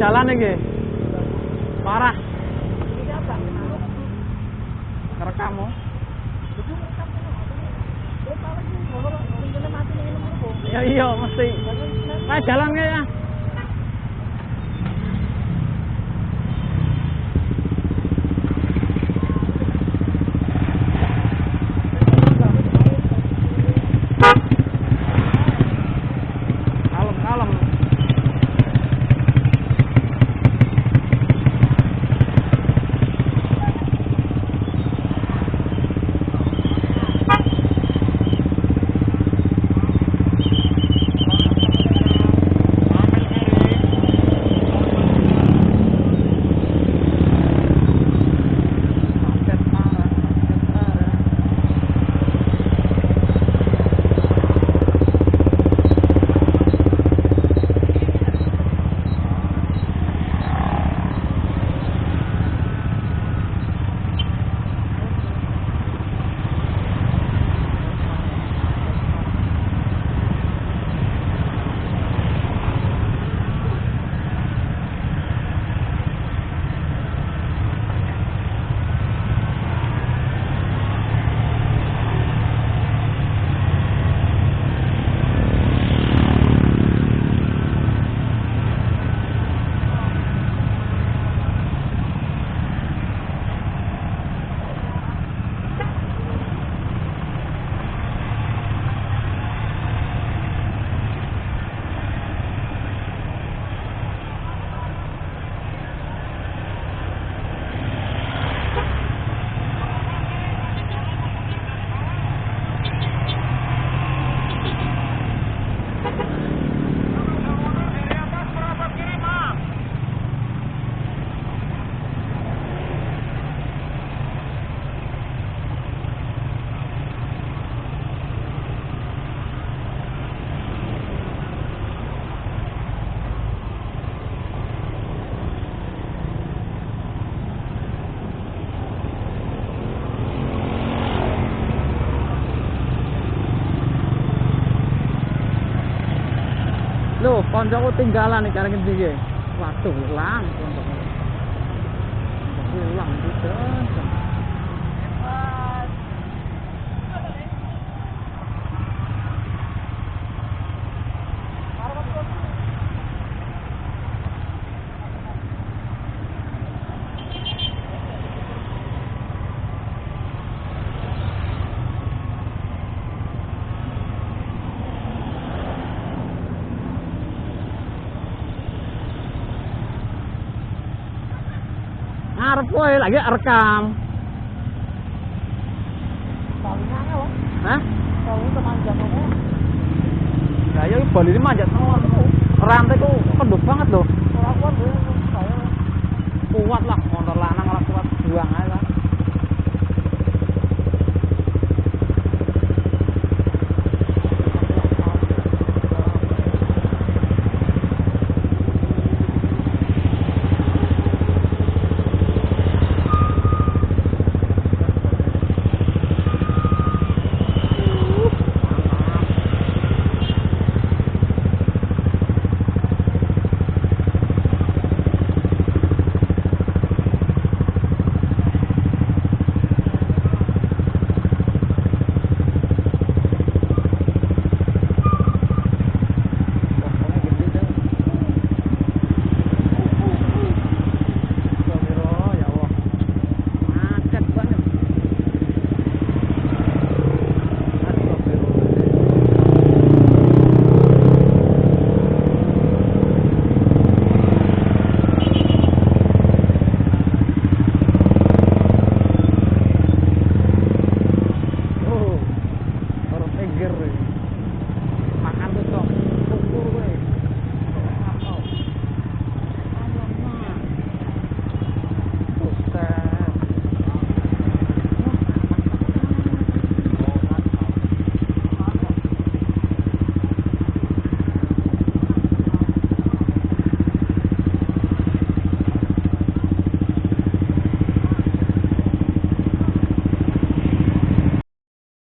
jalan iki. Parah. Kerekamu. Ya iya mesti. Nah jalan kayak ya. Kalem. Loh, koncoku tinggalan nih kareng ndi iki. Waduh, hilang koncoku. Hilang gitu. Ngarep kowe lagi rekam. Talinya apa? Hah? Tali temanjang apa? Lah ya bali ini manjat mawon. Rantai ku kenduk banget loh. Ora kuat saya. Kuat lah motor lanang ora kuat buang